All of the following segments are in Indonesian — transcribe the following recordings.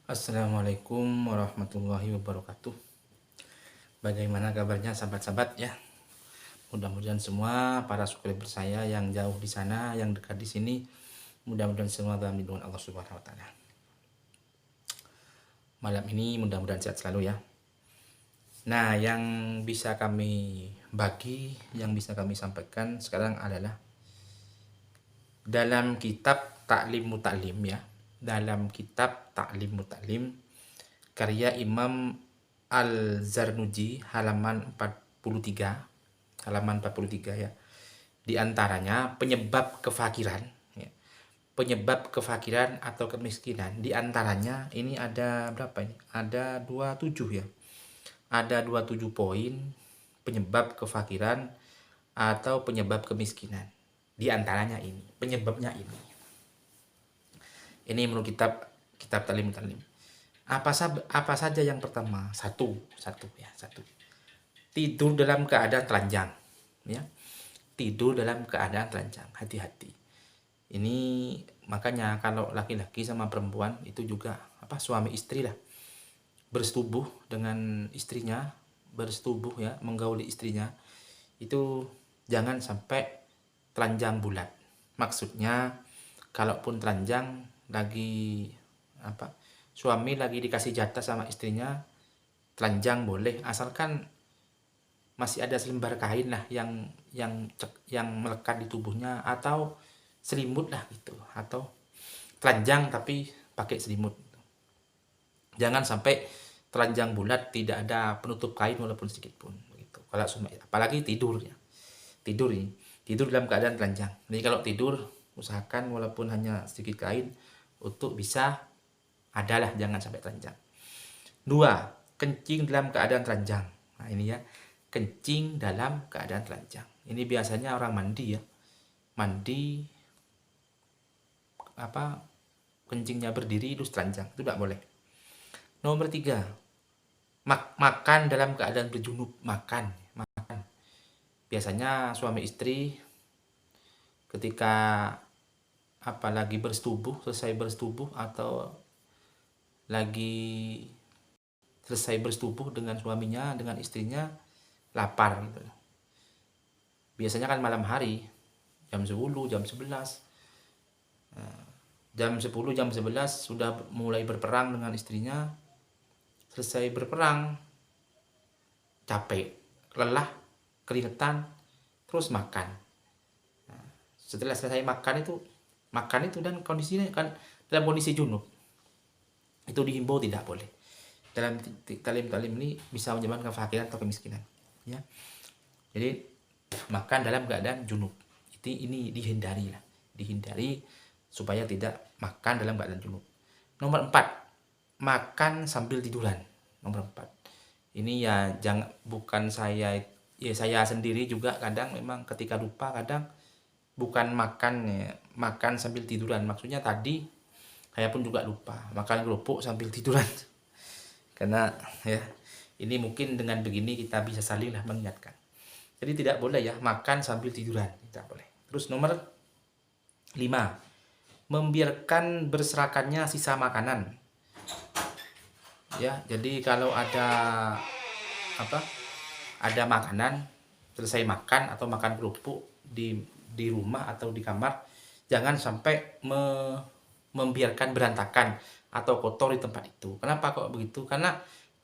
Assalamualaikum warahmatullahi wabarakatuh. Bagaimana kabarnya sahabat-sahabat ya? Mudah-mudahan semua para subscriber saya yang jauh di sana, yang dekat di sini, mudah-mudahan semua dalam lindungan Allah Subhanahu wa taala. Malam ini mudah-mudahan sehat selalu ya. Nah, yang bisa kami bagi, yang bisa kami sampaikan sekarang adalah dalam kitab Ta'lim Muta'lim ya. Dalam kitab Ta'lim Muta'lim karya Imam Al-Zarnuji halaman 43 ya. Di antaranya penyebab kefakiran ya. Penyebab kefakiran atau kemiskinan di antaranya ini ada berapa ini? Ada 27 ya. Ada 27 poin penyebab kefakiran atau penyebab kemiskinan. Di antaranya ini, penyebabnya ini. Ini menurut kitab Ta'lim Muta'lim. Apa saja yang pertama? Satu. Tidur dalam keadaan telanjang, ya. Tidur dalam keadaan telanjang, hati-hati. Ini makanya kalau laki-laki sama perempuan itu juga suami istri lah, bersetubuh dengan istrinya, bersetubuh ya, menggauli istrinya, itu jangan sampai telanjang bulat. Maksudnya kalaupun telanjang lagi suami lagi dikasih jatah sama istrinya, telanjang boleh asalkan masih ada selembar kain lah yang melekat di tubuhnya, atau selimut lah gitu, atau telanjang tapi pakai selimut. Jangan sampai telanjang bulat tidak ada penutup kain walaupun sedikit pun begitu. Kalau apalagi tidurnya. Tidur dalam keadaan telanjang. Jadi kalau tidur usahakan walaupun hanya sedikit kain untuk bisa adalah, jangan sampai telanjang. 2. Kencing dalam keadaan telanjang. Nah ini ya, kencing dalam keadaan telanjang. Ini biasanya orang mandi ya. Mandi kencingnya berdiri terus telanjang, itu tidak boleh. Nomor 3. Makan dalam keadaan berjunub. Makan. Biasanya suami istri ketika lagi selesai bersetubuh atau lagi selesai bersetubuh dengan suaminya, dengan istrinya, lapar gitu. Biasanya kan malam hari, jam 10, jam 11. Jam 10, jam 11 sudah mulai berperang dengan istrinya. Selesai berperang, capek, lelah, keringetan, terus makan. Setelah selesai makan itu dan kondisinya kan dalam kondisi junub, itu dihimbau tidak boleh. Dalam talim ini bisa menyebabkan kefakiran atau kemiskinan ya. Jadi makan dalam keadaan junub ini dihindari supaya tidak makan dalam keadaan junub. Nomor 4, makan sambil tiduran. Nomor 4 ini ya, bukan saya sendiri juga kadang memang ketika lupa, kadang bukan makan sambil tiduran, maksudnya tadi saya pun juga lupa makan kerupuk sambil tiduran. Karena ya, ini mungkin dengan begini kita bisa saling mengingatkan. Jadi tidak boleh ya makan sambil tiduran, tidak boleh. Terus nomor 5, membiarkan berserakannya sisa makanan. Ya, jadi kalau ada makanan, selesai makan atau makan kerupuk di rumah atau di kamar, jangan sampai membiarkan berantakan atau kotor di tempat itu. Kenapa kok begitu? Karena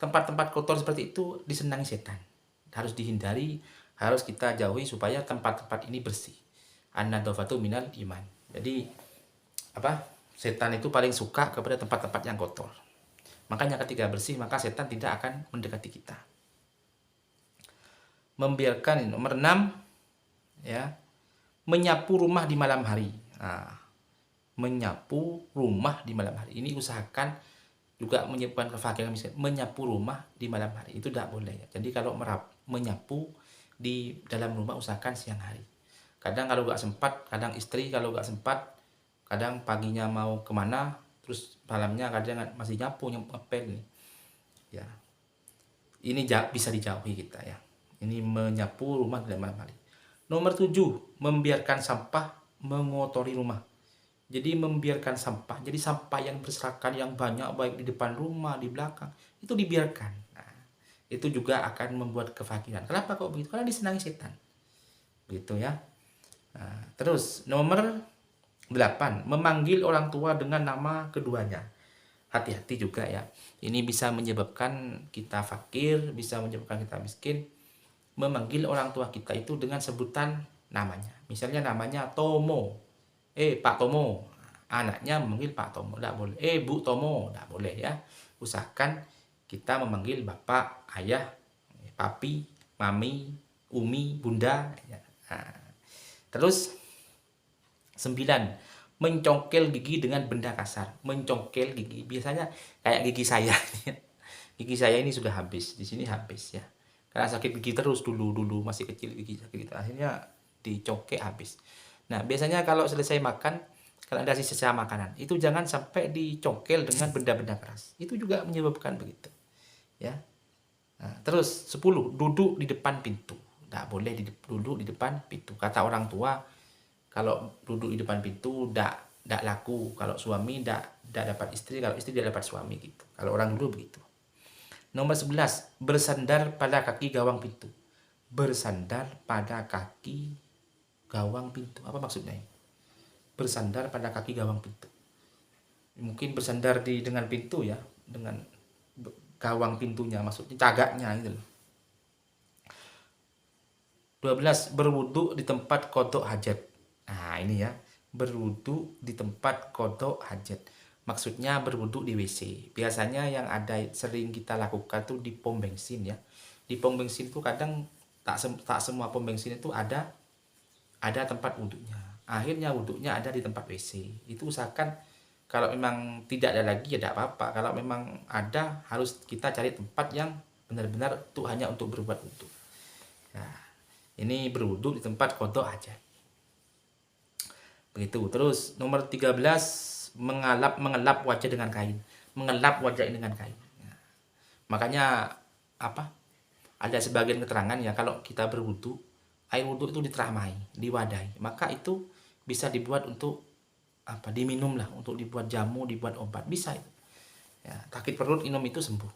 tempat-tempat kotor seperti itu disenangi setan. Harus dihindari, harus kita jauhi supaya tempat-tempat ini bersih. An-nadhafatu minal iman. Jadi setan itu paling suka kepada tempat-tempat yang kotor. Makanya ketika bersih, maka setan tidak akan mendekati kita. Membiarkan, nomor 6 ya, menyapu rumah di malam hari. Nah, menyapu rumah di malam hari ini usahakan juga menyebabkan kefakiran misalnya. Menyapu rumah di malam hari itu tidak boleh ya. Jadi kalau menyapu di dalam rumah usahakan siang hari. Kadang kalau nggak sempat, kadang istri kalau nggak sempat, kadang paginya mau kemana, terus malamnya kadang masih ngepel nih ya. Ini bisa dijauhi kita ya. Ini menyapu rumah dalam malam hari. Nomor 7, membiarkan sampah mengotori rumah. Jadi membiarkan sampah. Jadi sampah yang berserakan yang banyak baik di depan rumah, di belakang, itu dibiarkan. Nah, itu juga akan membuat kefakiran. Kenapa kok begitu? Karena disenangi setan. Begitu ya. Nah, terus nomor 8, memanggil orang tua dengan nama keduanya. Hati-hati juga ya. Ini bisa menyebabkan kita fakir, bisa menyebabkan kita miskin. Memanggil orang tua kita itu dengan sebutan namanya. Misalnya namanya Tomo. Pak Tomo. Anaknya memanggil Pak Tomo, tidak boleh. Bu Tomo, tidak boleh ya. Usahakan kita memanggil bapak, ayah, papi, mami, umi, bunda. Ya. Nah, terus 9, mencongkel gigi dengan benda kasar. Mencongkel gigi biasanya kayak gigi saya. Gigi saya ini sudah habis, di sini habis ya. Karena sakit gigi terus dulu masih kecil gigi sakit gitu. Akhirnya dicongkel habis. Nah, biasanya kalau selesai makan, kalau ada sisa makanan, itu jangan sampai dicongkel dengan benda-benda keras. Itu juga menyebabkan begitu. Ya. Nah, terus 10, duduk di depan pintu. Tidak boleh duduk di depan pintu. Kata orang tua, kalau duduk di depan pintu tidak laku. Kalau suami tidak dapat istri, kalau istri tidak dapat suami gitu. Kalau orang dulu begitu. Nomor 11, bersandar pada kaki gawang pintu. Bersandar pada kaki gawang pintu. Apa maksudnya ini? Bersandar pada kaki gawang pintu. Mungkin bersandar dengan pintu ya, dengan gawang pintunya, maksudnya cagaknya gitu loh. 12, berwudu di tempat kodok hajat. Nah ini ya, berwudu di tempat kodok hajat. Maksudnya berwudu di WC. Biasanya yang ada sering kita lakukan tuh di pom bensin ya. Di pom bensin tuh kadang tak semua pom bensin itu ada tempat wudhunya. Akhirnya wudhunya ada di tempat WC. Itu usahakan kalau memang tidak ada lagi ya tidak apa-apa. Kalau memang ada, harus kita cari tempat yang benar-benar tuh hanya untuk berbuat wudhu. Nah, ini berwudhu di tempat kodok aja. Begitu. Terus nomor 13, mengelap wajah dengan kain. Mengelap wajah dengan kain. Nah, makanya apa? Ada sebagian keterangan ya, kalau kita berwudhu, air wudhu itu diteramai, diwadahi. Maka itu bisa dibuat untuk apa? Diminum lah, untuk dibuat jamu, dibuat obat, bisa itu. Ya, sakit perut minum itu sembuh.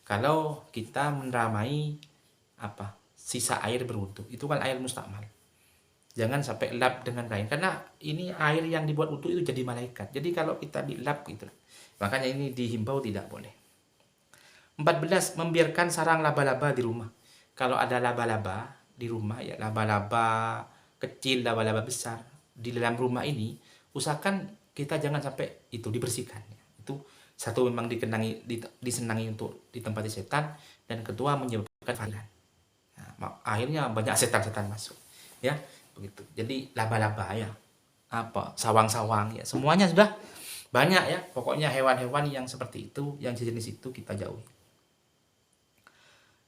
Kalau kita meneramai apa? Sisa air berwudhu, itu kan air mustakmal. Jangan sampai lap dengan kain, karena ini air yang dibuat wudhu itu jadi malaikat. Jadi kalau kita dilap gitu, makanya ini dihimbau tidak boleh. 14, membiarkan sarang laba-laba di rumah. Kalau ada laba-laba di rumah ya, laba-laba kecil, laba-laba besar di dalam rumah ini, usahakan kita jangan sampai itu dibersihkan. Itu satu, memang disenangi untuk ditempati setan, dan kedua menyebabkan kefakiran. Nah, akhirnya banyak setan-setan masuk. Ya, begitu. Jadi laba-laba ya, apa sawang-sawang ya, semuanya sudah banyak ya. Pokoknya hewan-hewan yang seperti itu, yang jenis itu kita jauhi.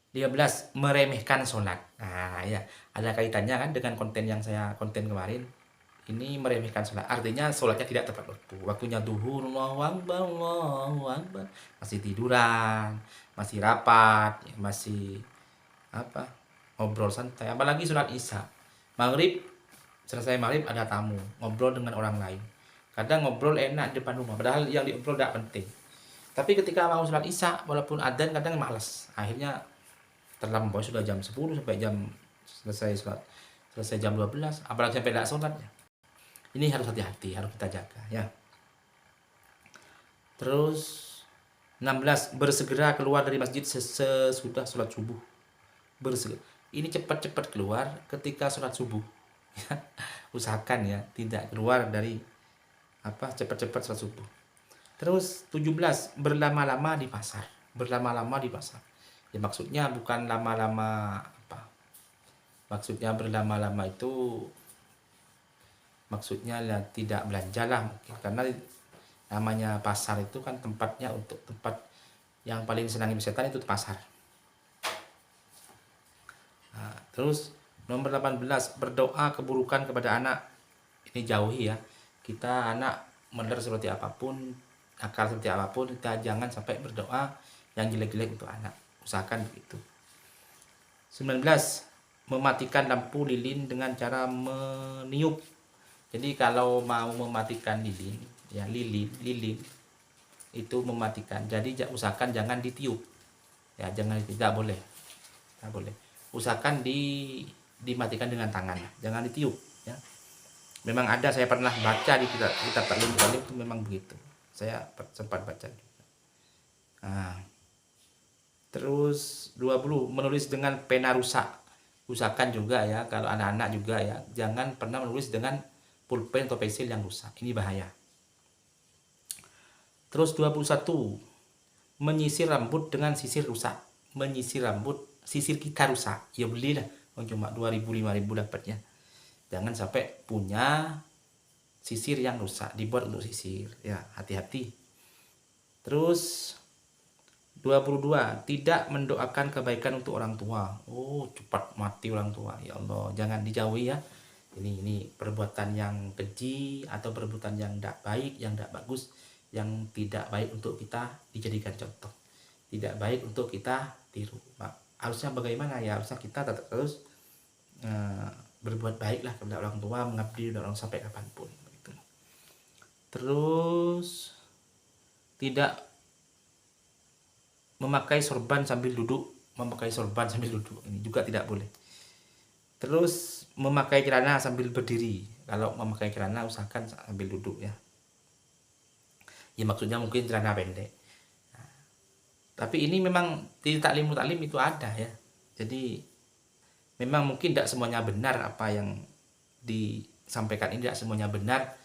13, meremehkan sholat. Nah ya, ada kaitannya kan dengan konten kemarin. Ini meremehkan sholat, artinya sholatnya tidak tepat waktu. Waktunya duhur, Allahu Akbar, masih tiduran, masih rapat, masih apa, ngobrol santai. Apalagi sholat isya, maghrib, selesai maghrib ada tamu, ngobrol dengan orang lain. Kadang ngobrol enak di depan rumah, padahal yang diobrol tidak penting. Tapi ketika mau sholat isya, walaupun adzan kadang malas. Akhirnya terlampau, sudah jam 10 sampai selesai jam 12, apalagi sampai tidak sholat ya. Ini harus hati-hati, harus kita jaga ya. Terus 16, bersegera keluar dari masjid sesudah sholat subuh. Bersegera. Ini cepat-cepat keluar ketika sholat subuh. Usahakan ya, tidak keluar dari cepat-cepat sholat subuh. Terus 17, berlama-lama di pasar. Berlama-lama di pasar. Ya maksudnya bukan lama-lama apa. Maksudnya berlama-lama itu maksudnya ya tidak belanja lah mungkin, karena namanya pasar itu kan tempatnya untuk tempat yang paling senangi setan itu pasar. Nah, terus nomor 18, berdoa keburukan kepada anak. Ini jauhi ya. Kita anak model seperti apapun, akal seperti apapun, kita jangan sampai berdoa yang jelek-jelek untuk anak. Usahakan begitu. 19, mematikan lampu lilin dengan cara meniup Jadi kalau mau mematikan lilin, ya lilin itu mematikan. Jadi usahakan jangan ditiup. Ya, jangan, tidak boleh. Tidak boleh. Usahakan dimatikan dengan tangan, jangan ditiup, ya. Memang ada, saya pernah baca di kitab taklim itu memang begitu. Saya sempat baca. Nah, terus 20, menulis dengan pena rusak. Usahakan juga ya, kalau anak-anak juga ya, jangan pernah menulis dengan pulpen atau pensil yang rusak. Ini bahaya. Terus 21, menyisir rambut dengan sisir rusak. Menyisir rambut, sisir kita rusak, ya belilah. Cuma 2.000 5.000 dapatnya. Jangan sampai punya sisir yang rusak, dibuat untuk sisir. Ya, hati-hati. Terus 22, tidak mendoakan kebaikan untuk orang tua. Oh, cepat mati orang tua. Ya Allah, jangan dijauhi ya. Ini perbuatan yang keji atau perbuatan yang tidak baik, yang tidak bagus, yang tidak baik untuk kita dijadikan contoh. Tidak baik untuk kita tiru. Harusnya bagaimana ya? Harusnya kita tetap terus berbuat baiklah kepada orang tua, mengabdi kepada orang sampai kapanpun. Begitu. Terus tidak memakai sorban sambil duduk. Ini juga tidak boleh. Terus memakai celana sambil berdiri. Kalau memakai celana usahakan sambil duduk ya. Ya maksudnya mungkin celana pendek. Nah, tapi ini memang di taklim itu ada ya. Jadi memang mungkin tidak semuanya benar apa yang disampaikan ini, tidak semuanya benar.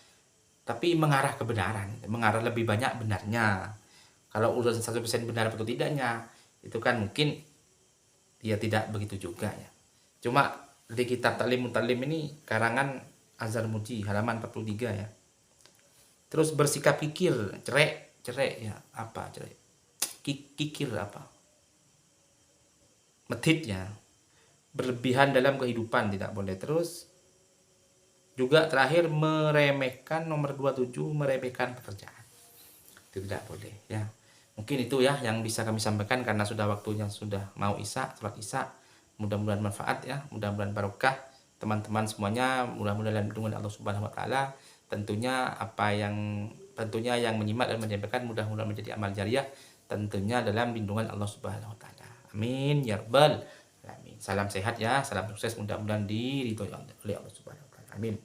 Tapi mengarah kebenaran, mengarah lebih banyak benarnya. Kalau urusan 100% benar atau tidaknya, itu kan mungkin ya tidak begitu juga ya. Cuma di kitab Taklim Mutalim ini karangan Azhar Muji halaman 43 ya. Terus bersikap kikir, cerai ya, apa cerai? Kikir apa? Medit ya. Berlebihan dalam kehidupan tidak boleh. Terus juga terakhir meremehkan, nomor 27, meremehkan pekerjaan. Itu tidak boleh ya. Mungkin itu ya yang bisa kami sampaikan karena sudah waktunya, sudah mau sholat isya. Mudah-mudahan manfaat ya, mudah-mudahan barokah teman-teman semuanya, mudah-mudahan dalam lindungan Allah Subhanahu wa taala. Tentunya yang menyimak dan menyampaikan mudah-mudahan menjadi amal jariah, tentunya dalam lindungan Allah Subhanahu wa taala. Amin ya rabbal alamin. Salam sehat ya, salam sukses, mudah-mudahan diridhoi oleh Allah Subhanahu wa taala. Amin.